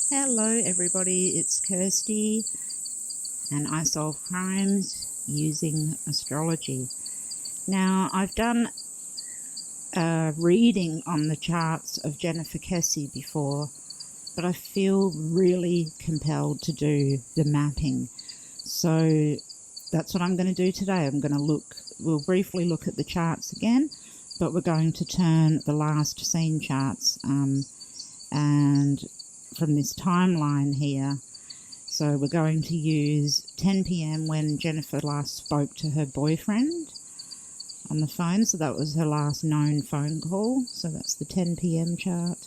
Hello everybody, it's Kirsty and I solve crimes using astrology. Now I've done a reading on the charts of Jennifer Kesse before, but I feel really compelled to do the mapping. So that's what I'm going to do today. We'll briefly look at the charts again, but we're going to turn the last seen charts and from this timeline here. So we're going to use 10 p.m. when Jennifer last spoke to her boyfriend on the phone. So that was her last known phone call. So that's the 10 p.m. chart.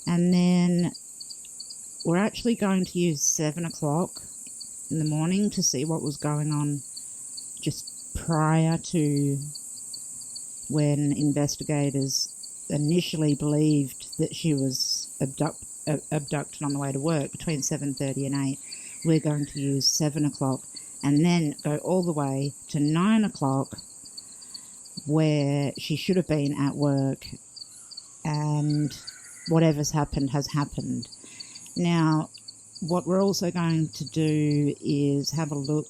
And then we're actually going to use 7 o'clock in the morning to see what was going on just prior to when investigators initially believed that she was abducted on the way to work between 7:30 and 8. We're going to use 7 o'clock and then go all the way to 9 o'clock where she should have been at work, and whatever's happened has happened. Now, what we're also going to do is have a look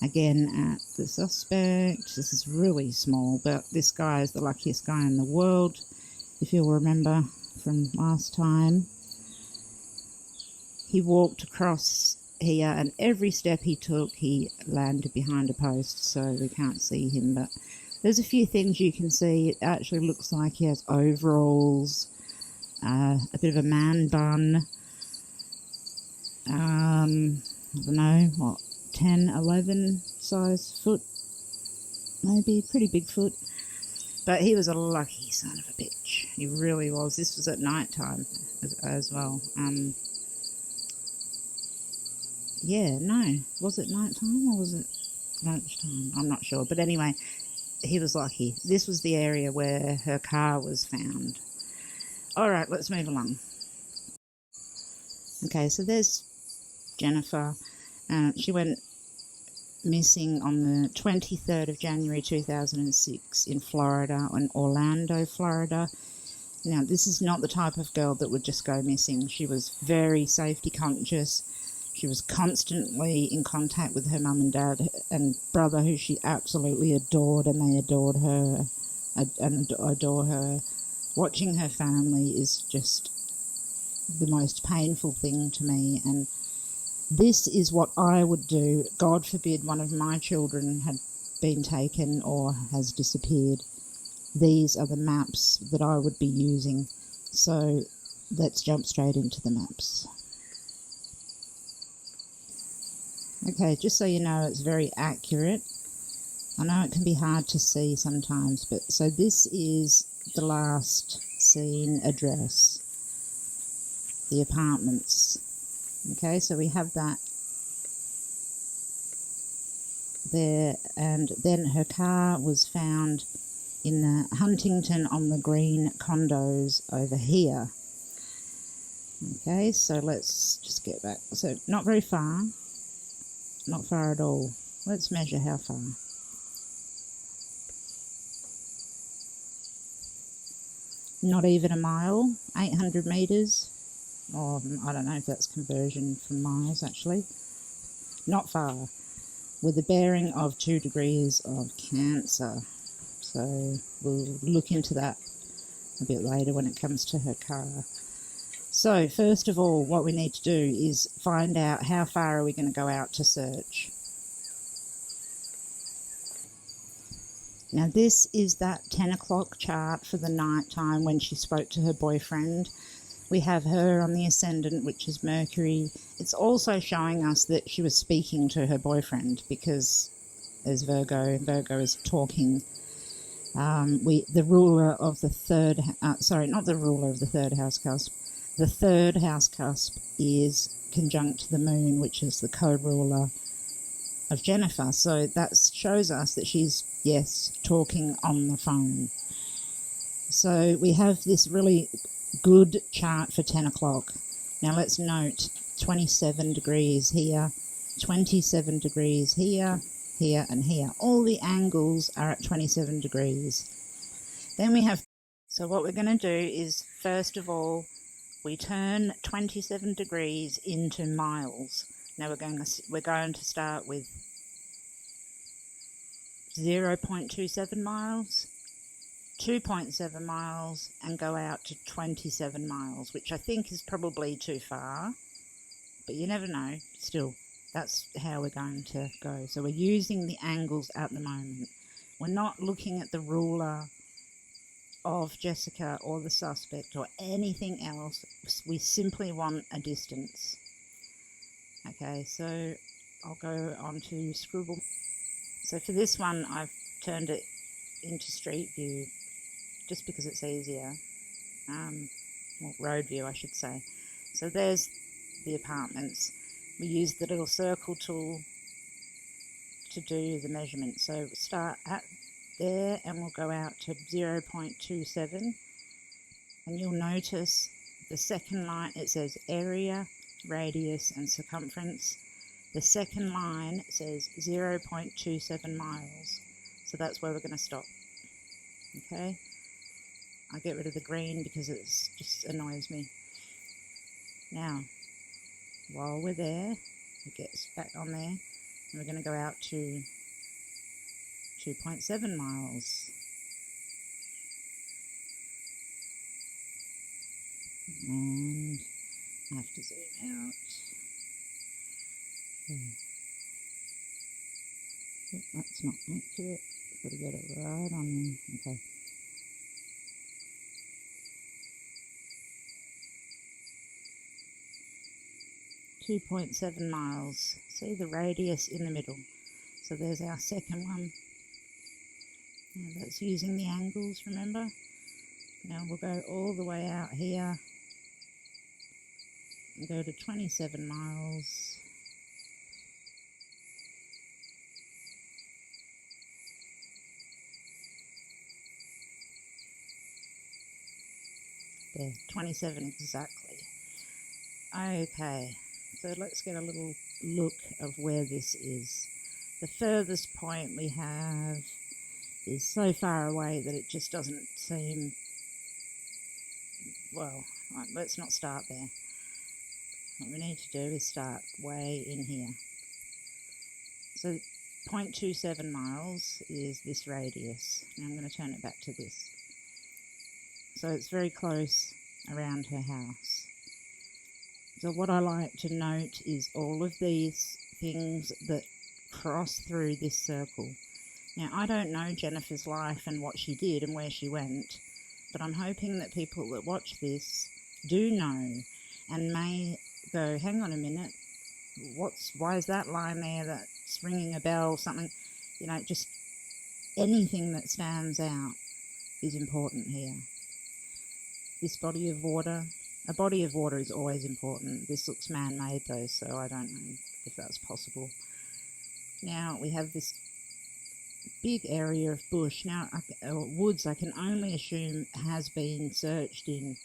again at the suspect. This is really small, but this guy is the luckiest guy in the world, if you'll remember from last time. He walked across here and every step he took he landed behind a post, so we can't see him, but there's a few things you can see. It actually looks like he has overalls, a bit of a man bun, I don't know, what, 10, 11 size foot, maybe, pretty big foot. But he was a lucky son of a bitch. He really was. This was at night time as well. Yeah, no. Was it night time or was it lunchtime? I'm not sure. But anyway, he was lucky. This was the area where her car was found. All right, let's move along. Okay, so there's Jennifer. She went missing on the 23rd of January 2006 in Florida, in Orlando, Florida. Now, this is not the type of girl that would just go missing. She was very safety conscious. She was constantly in contact with her mum and dad and brother, who she absolutely adored, and they adored her and adore her. Watching her family is just the most painful thing to me, and this is what I would do. God forbid one of my children had been taken or has disappeared. These are the maps that I would be using. So let's jump straight into the maps. Okay, just so you know, it's very accurate. I know it can be hard to see sometimes, but so this is the last seen address, the apartments. Okay, so we have that there, and then her car was found in the Huntington on the Green condos over here. Okay, so let's just get back. So not very far, not far at all. Let's measure how far. Not even a mile, 800 metres. Or I don't know if that's conversion from miles, actually. Not far, with a bearing of 2 degrees of Cancer. So we'll look into that a bit later when it comes to her car. So first of all, what we need to do is find out how far are we going to go out to search. Now this is that 10 o'clock chart for the night time when she spoke to her boyfriend. We have her on the ascendant, which is Mercury. It's also showing us that she was speaking to her boyfriend because there's Virgo. Virgo is talking. The ruler of the third, not the ruler of the third house cusp. The third house cusp is conjunct the moon, which is the co-ruler of Jennifer. So that shows us that she's, yes, talking on the phone. So we have this really good chart for 10 o'clock. Now let's note 27 degrees here, 27 degrees here, here and here. All the angles are at 27 degrees. Then we have, so what we're going to do is, first of all, we turn 27 degrees into miles. Now we're going to start with 0.27 miles, 2.7 miles, and go out to 27 miles, which I think is probably too far, but you never know. Still, that's how we're going to go. So we're using the angles at the moment. We're not looking at the ruler of Jessica or the suspect or anything else. We simply want a distance. Okay, so I'll go on to scribble. So for this one, I've turned it into street view just because it's easier. Well, road view, I should say. So there's the apartments. We use the little circle tool to do the measurement. So we'll start at there and we'll go out to 0.27, and you'll notice the second line, it says area, radius and circumference. The second line says 0.27 miles, so that's where we're going to stop. Okay, I'll get rid of the green because it just annoys me. Now while we're there, it gets back on there, and we're going to go out to 2.7 miles. And I have to zoom out. Oh, that's not accurate. Got to get it right on there. Okay. .7 miles. See the radius in the middle. So there's our second one. Now that's using the angles, remember? Now we'll go all the way out here and go to 27 miles. There, 27 exactly. Okay, so let's get a little look of where this is. The furthest point we have is so far away that it just doesn't seem, well, right, let's not start there. What we need to do is start way in here. So 0.27 miles is this radius. Now I'm going to turn it back to this. So it's very close around her house. So what I like to note is all of these things that cross through this circle. Now, I don't know Jennifer's life and what she did and where she went, but I'm hoping that people that watch this do know and may go, hang on a minute, why is that line there that's ringing a bell, something, you know, just anything that stands out is important here. This body of water, a body of water is always important. This looks man-made though, so I don't know if that's possible. Now we have this big area of bush. Now, woods, I can only assume has been searched in,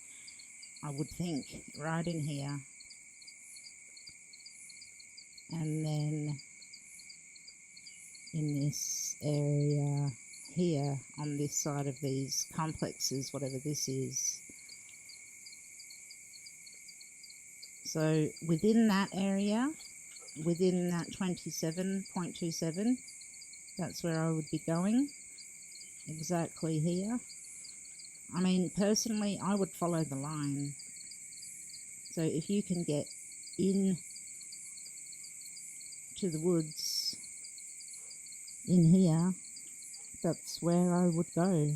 I would think, right in here. And then in this area here, on this side of these complexes, whatever this is. So within that area, within that 27.27, that's where I would be going, exactly here. I mean, personally, I would follow the line. So if you can get in to the woods in here, that's where I would go.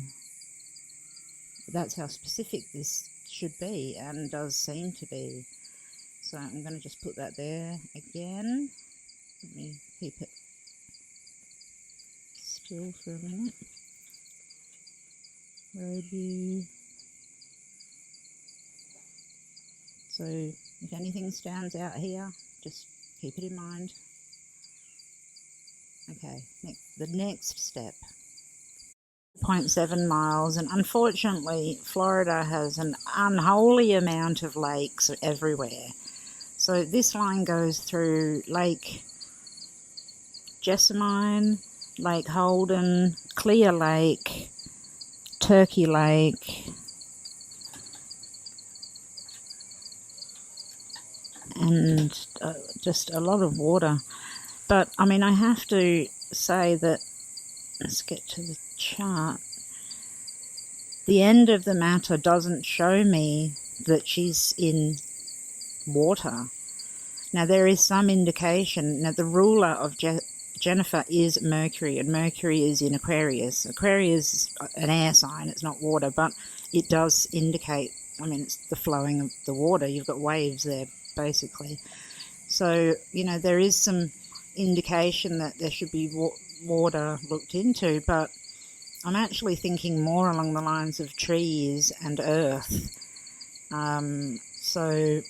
That's how specific this should be and does seem to be. So I'm going to just put that there again. Let me keep it still for a minute. Road view. So if anything stands out here, just keep it in mind. Okay, the next step. 0.7 miles, and unfortunately Florida has an unholy amount of lakes everywhere. So this line goes through Lake Jessamine, Lake Holden, Clear Lake, Turkey Lake, and just a lot of water. But I mean, I have to say that, let's get to the chart, the end of the matter doesn't show me that she's in water. Now, there is some indication. Now, the ruler of Jennifer is Mercury, and Mercury is in Aquarius. Aquarius is an air sign, it's not water, but it does indicate, I mean, it's the flowing of the water. You've got waves there, basically. So, you know, there is some indication that there should be water looked into, but I'm actually thinking more along the lines of trees and earth. So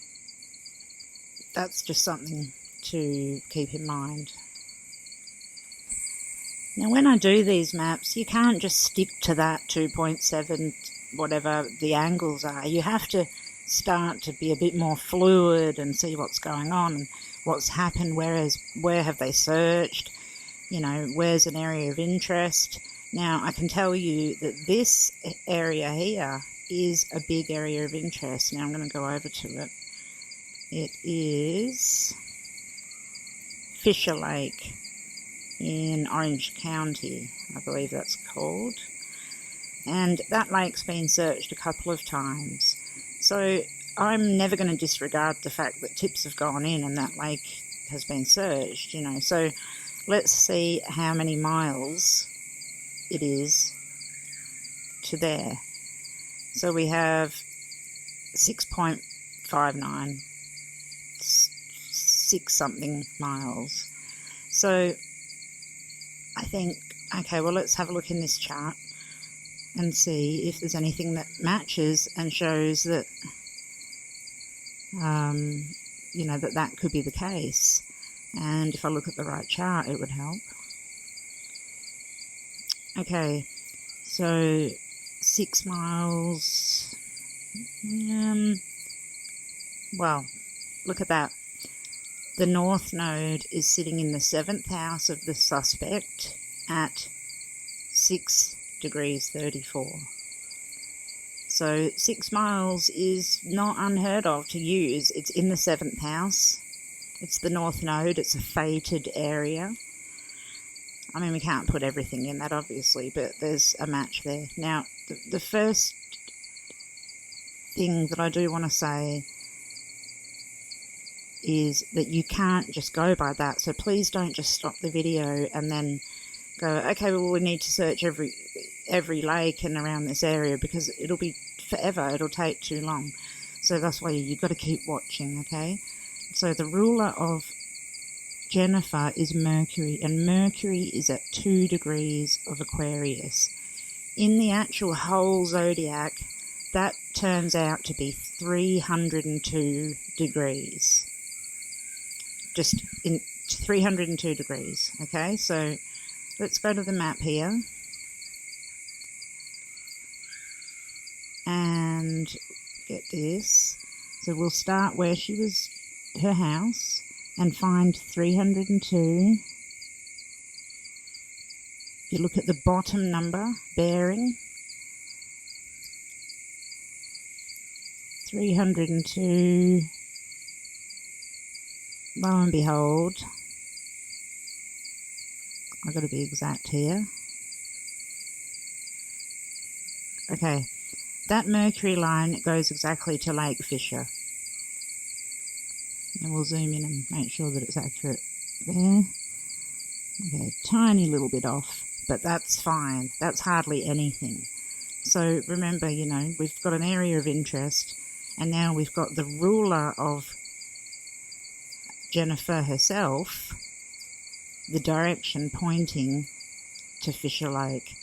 that's just something to keep in mind. Now, when I do these maps, you can't just stick to that 2.7, whatever the angles are. You have to start to be a bit more fluid and see what's going on and what's happened, where have they searched, you know, where's an area of interest. Now, I can tell you that this area here is a big area of interest. Now, I'm going to go over to it. It is Fischer Lake in Orange County, I believe that's called. And that lake's been searched a couple of times. So I'm never going to disregard the fact that tips have gone in and that lake has been searched, you know. So let's see how many miles it is to there. So we have 6.59, 6 something miles. So I think, okay, well, let's have a look in this chart and see if there's anything that matches and shows that, you know, that could be the case. And if I look at the right chart, it would help. Okay, so 6 miles, well, look at that. The North Node is sitting in the 7th house of the suspect at 6 degrees 34. So 6 miles is not unheard of to use. It's in the 7th house. It's the North Node. It's a fated area. I mean, we can't put everything in that, obviously, but there's a match there. Now, the first thing that I do want to say is that you can't just go by that. So please don't just stop the video and then go, okay, well, we need to search every lake and around this area, because it'll be forever. It'll take too long. So that's why you've got to keep watching, okay? So the ruler of Jennifer is Mercury, and Mercury is at 2 degrees of Aquarius. In the actual whole zodiac, that turns out to be 302 degrees. Just in 302 degrees, okay? So let's go to the map here. And get this. So we'll start where she was, her house, and find 302. If you look at the bottom number, bearing, 302, lo and behold, I've got to be exact here. Okay, that Mercury line goes exactly to Lake Fischer. And we'll zoom in and make sure that it's accurate there. Okay, tiny little bit off, but that's fine. That's hardly anything. So remember, you know, we've got an area of interest, and now we've got the ruler of Jennifer herself, the direction pointing to Fischer Lake.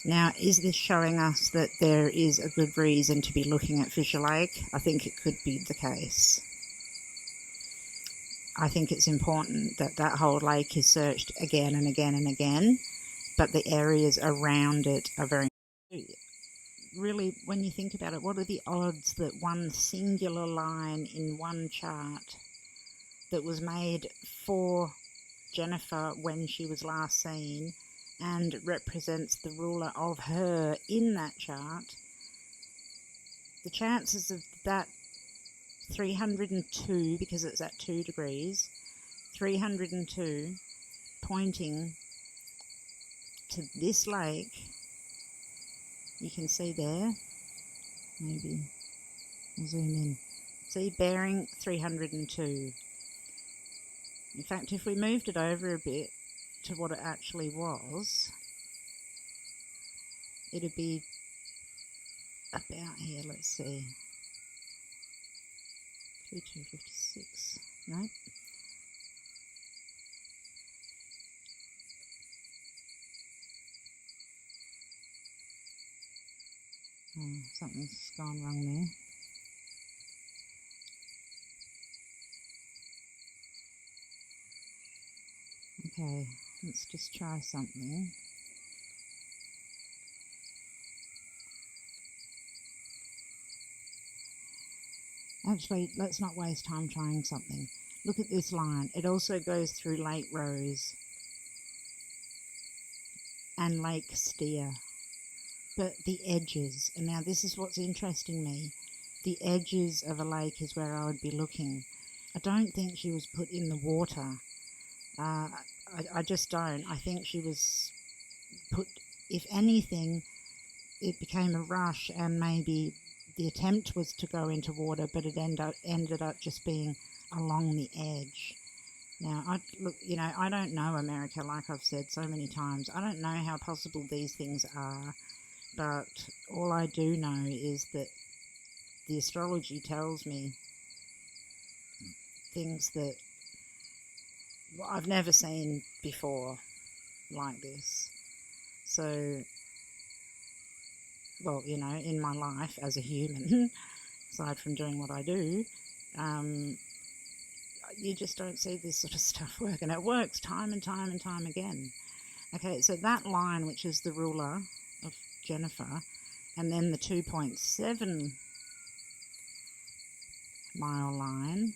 Now, is this showing us that there is a good reason to be looking at Fischer Lake? I think it could be the case. I think it's important that that whole lake is searched again and again and again, but the areas around it are very... Really, when you think about it, what are the odds that one singular line in one chart that was made for Jennifer when she was last seen and represents the ruler of her in that chart, the chances of that 302, because it's at 2 degrees, 302 pointing to this lake. You can see there, maybe I'll zoom in. See, bearing 302. In fact, if we moved it over a bit to what it actually was, it'd be about here, let's see. 3256, no. Oh, something's gone wrong there. Okay, let's just try something. Actually, let's not waste time trying something. Look at this line. It also goes through Lake Rose and Lake Steer. But the edges, and now this is what's interesting me, the edges of a lake is where I would be looking. I don't think she was put in the water. I just don't. I think she was put, if anything, it became a rush, and maybe the attempt was to go into water, but it ended up just being along the edge. Now, I don't know America, like I've said so many times. I don't know how possible these things are, but all I do know is that the astrology tells me things that I've never seen before like this. So, well, in my life as a human, aside from doing what I do, you just don't see this sort of stuff work, and it works time and time and time again. Okay, so that line, which is the ruler of Jennifer, and then the 2.7 mile line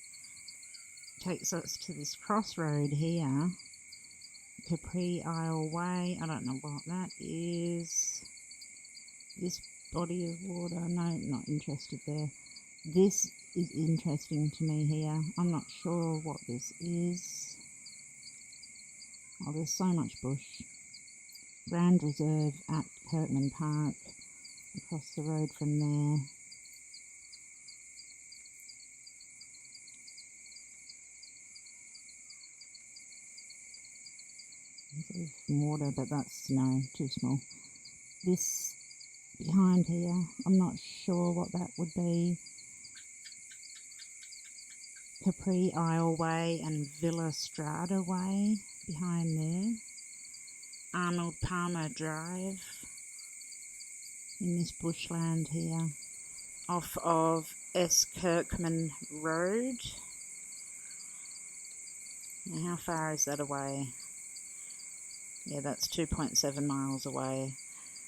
takes us to this crossroad here, Capri Isle Way. I don't know what that is. This body of water, no, not interested there. This is interesting to me here. I'm not sure what this is. Oh, there's so much bush. Grand Reserve at Kirkman Park, across the road from there. There's water, but that's, no, too small. This behind here, I'm not sure what that would be. Capri Isle Way and Villa Strada Way behind there. Arnold Palmer Drive in this bushland here, off of S. Kirkman Road. Now, how far is that away? Yeah, that's 2.7 miles away.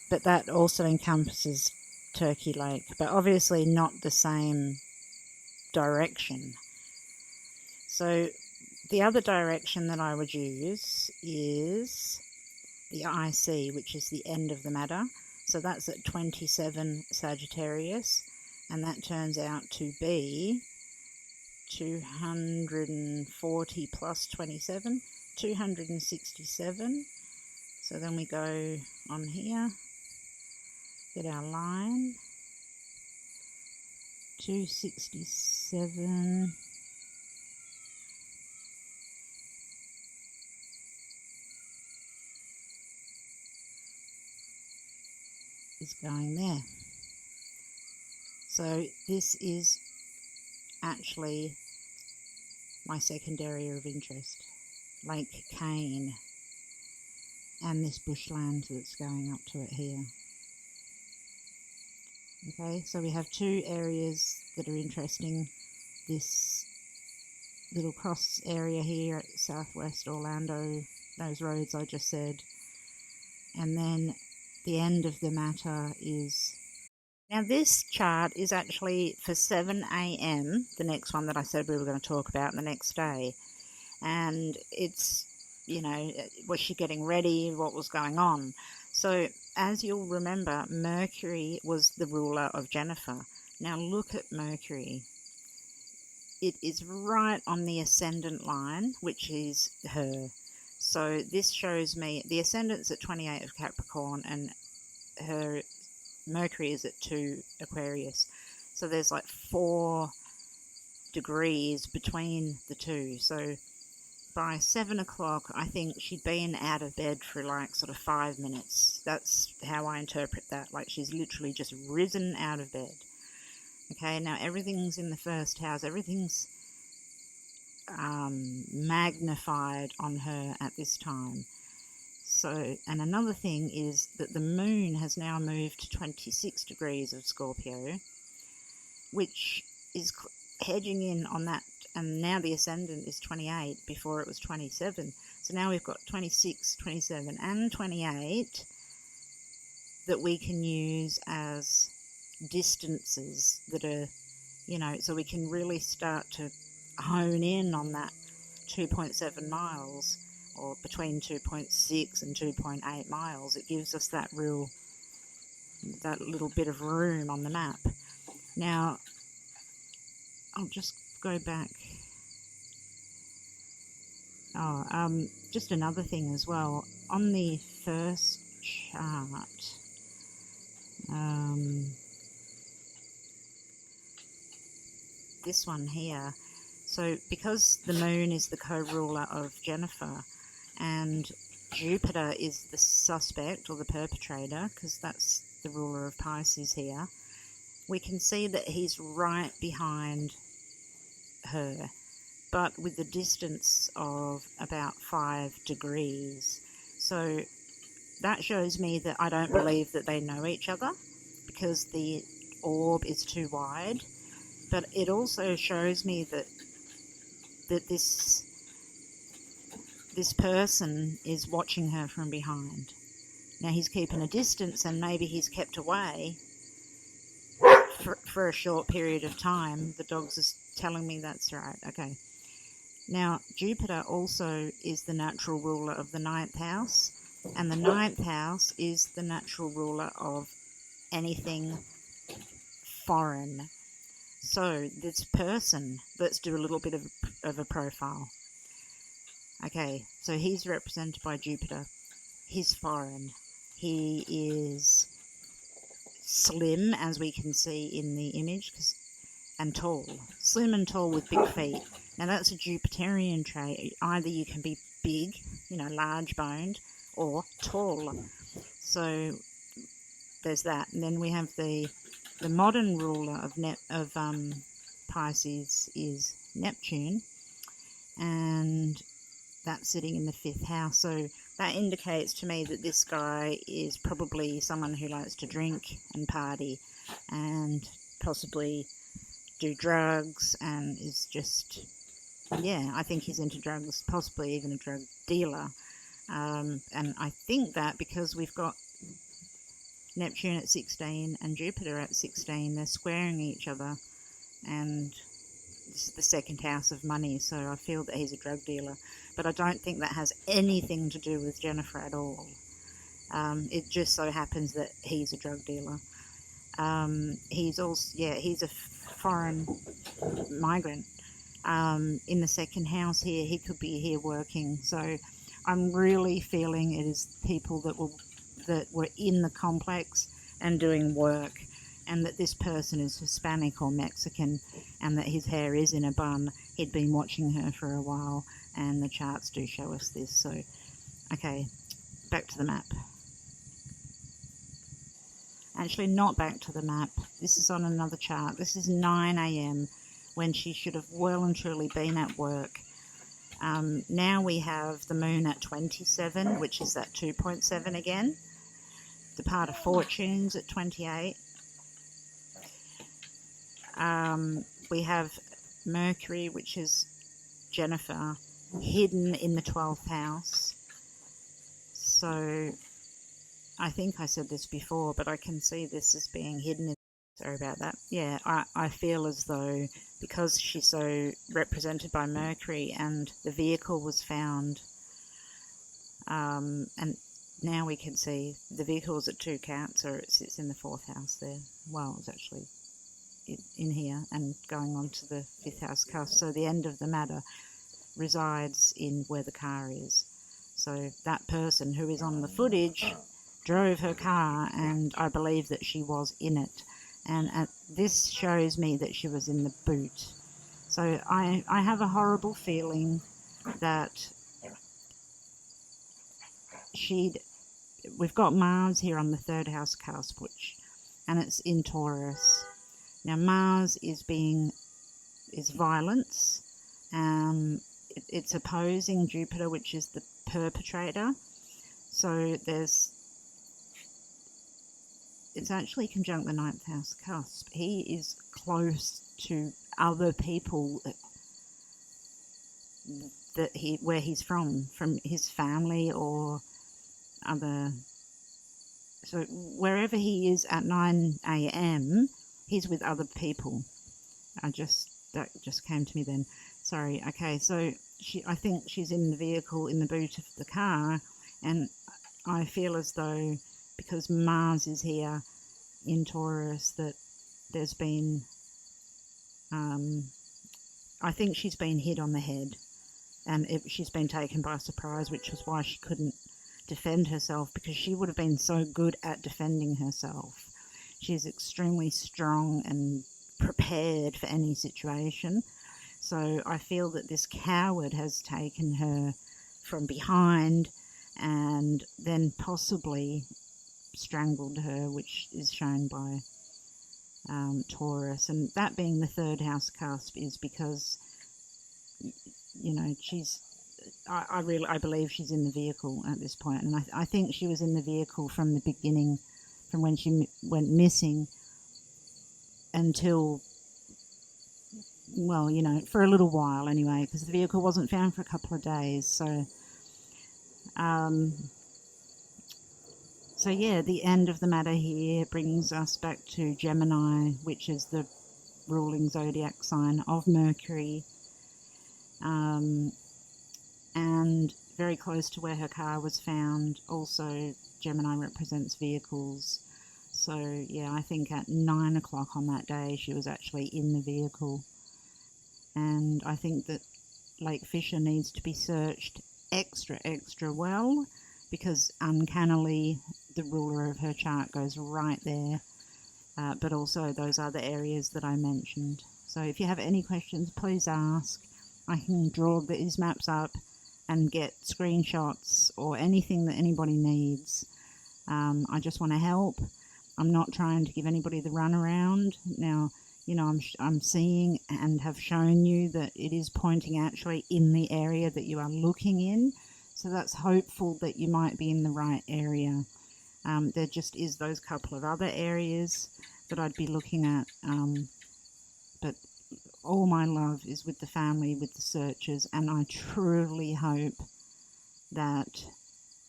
But that also encompasses Turkey Lake, but obviously not the same direction. So the other direction that I would use is the IC, which is the end of the matter. So that's at 27 Sagittarius, and that turns out to be 240 plus 27, 267. So then we go on here, get our line, 267, is going there. So this is actually my second area of interest, Lake Cane, and this bushland that's going up to it here. Okay, so we have two areas that are interesting. This little cross area here at Southwest Orlando, those roads I just said, and then the end of the matter is... Now this chart is actually for 7 a.m, the next one that I said we were going to talk about the next day. And it's, was she getting ready? What was going on? So as you'll remember, Mercury was the ruler of Jennifer. Now look at Mercury. it is right on the ascendant line, which is her. So this shows me the ascendant's at 28 of Capricorn and her Mercury is at 2 Aquarius. So there's like 4 degrees between the two. So by 7 o'clock, I think she'd been out of bed for like sort of 5 minutes. That's how I interpret that. Like she's literally just risen out of bed. Okay, now everything's in the first house. Everything's magnified on her at this time. So, and another thing is that the moon has now moved to 26 degrees of Scorpio, which is hedging in on that. And now the ascendant is 28, before it was 27. So now we've got 26, 27 and 28 that we can use as distances that are, you know, so we can really start to hone in on that 2.7 miles, or between 2.6 and 2.8 miles. It gives us that little bit of room on the map. Now, I'll just go back. Just another thing as well. On the first chart, this one here. So because the moon is the co-ruler of Jennifer and Jupiter is the suspect or the perpetrator, because that's the ruler of Pisces here, we can see that he's right behind her, but with the distance of about 5 degrees. So that shows me that I don't believe that they know each other because the orb is too wide. But it also shows me that this person is watching her from behind. Now he's keeping a distance, and maybe he's kept away for a short period of time. The dogs are telling me that's right. Okay. Now Jupiter also is the natural ruler of the 9th house, and the 9th house is the natural ruler of anything foreign. So this person, let's do a little bit of a profile. Okay, so he's represented by Jupiter. He's foreign. He is slim, as we can see in the image, and tall. Slim and tall with big feet. Now that's a Jupiterian trait. Either you can be big, large boned, or tall. So there's that. And then we have the modern ruler of Pisces is Neptune, and that's sitting in the 5th house. So that indicates to me that this guy is probably someone who likes to drink and party and possibly do drugs, and is just, I think he's into drugs, possibly even a drug dealer. And I think that because we've got Neptune at 16 and Jupiter at 16, they're squaring each other, and this is the 2nd house of money, so I feel that he's a drug dealer. But I don't think that has anything to do with Jennifer at all. It just so happens that he's a drug dealer. He's also, he's a foreign migrant. In the 2nd house here, he could be here working. So I'm really feeling it is people that were in the complex and doing work, and that this person is Hispanic or Mexican, and that his hair is in a bun. He'd been watching her for a while, and the charts do show us this. So, okay, back to the map. Actually, not back to the map. This is on another chart. This is 9 a.m. when she should have well and truly been at work. Now we have the moon at 27, which is that 2.7 again. The part of fortunes at 28. We have Mercury, which is Jennifer, hidden in the 12th house. So I think I said this before, but I can see this as being hidden. Sorry about that. Yeah, I feel as though because she's so represented by Mercury and the vehicle was found, and now we can see the vehicle's at 2 Cancer, it sits in the 4th house there. Well, it's actually in here and going on to the 5th house cusp. So the end of the matter resides in where the car is. So that person who is on the footage drove her car, and I believe that she was in it. And this shows me that she was in the boot. So I have a horrible feeling that we've got Mars here on the 3rd house cusp, and it's in Taurus. Now Mars is violence. It's opposing Jupiter, which is the perpetrator. So it's actually conjunct the 9th house cusp. He is close to other people where he's from his family or other. So wherever he is at 9 a.m, he's with other people. That just came to me then. Sorry. Okay, so I think she's in the vehicle, in the boot of the car, and I feel as though because Mars is here in Taurus that there's been, I think she's been hit on the head, and she's been taken by surprise, which was why she couldn't defend herself, because she would have been so good at defending herself. She's extremely strong and prepared for any situation. So I feel that this coward has taken her from behind and then possibly strangled her, which is shown by Taurus. And that being the 3rd house cusp is because, you know, I believe she's in the vehicle at this point. And I think she was in the vehicle from the beginning, from when she went missing until, well, you know, for a little while anyway, because the vehicle wasn't found for a couple of days. So yeah, the end of the matter here brings us back to Gemini, which is the ruling zodiac sign of Mercury, and very close to where her car was found. Also, Gemini represents vehicles. So yeah, I think at 9 o'clock on that day, she was actually in the vehicle. And I think that Lake Fischer needs to be searched extra well, because uncannily the ruler of her chart goes right there, but also those other areas that I mentioned. So if you have any questions, please ask. I can draw these maps up and get screenshots or anything that anybody needs. I just want to help. I'm not trying to give anybody the runaround. Now, you know, I'm seeing and have shown you that it is pointing actually in the area that you are looking in. So that's hopeful that you might be in the right area. There just is those couple of other areas that I'd be looking at. But all my love is with the family, with the searchers, and I truly hope that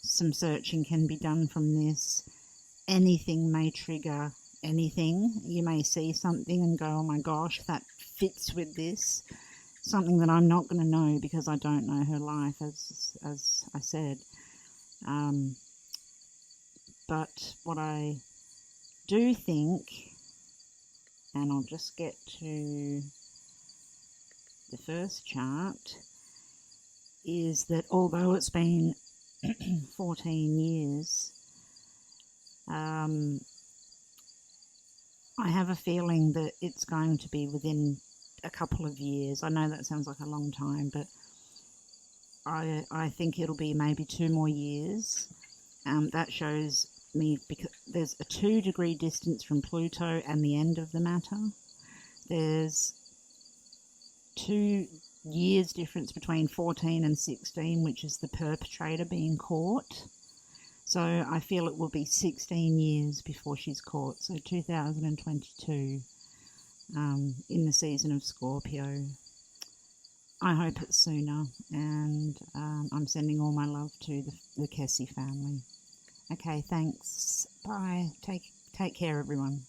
some searching can be done from this. Anything may trigger anything. You may see something and go, oh my gosh, that fits with this. Something that I'm not going to know because I don't know her life, as I said. But what I do think, and I'll just get to the first chart, is that although it's been 14 years, I have a feeling that it's going to be within a couple of years. I know that sounds like a long time, but I think it'll be maybe 2 more years. That shows me, because there's a 2-degree distance from Pluto and the end of the matter. There's 2 years difference between 14 and 16, which is the perpetrator being caught. So I feel it will be 16 years before she's caught. So 2022, in the season of Scorpio. I hope it's sooner, and I'm sending all my love to the Kesse family. Okay, thanks. Bye. Take care, everyone.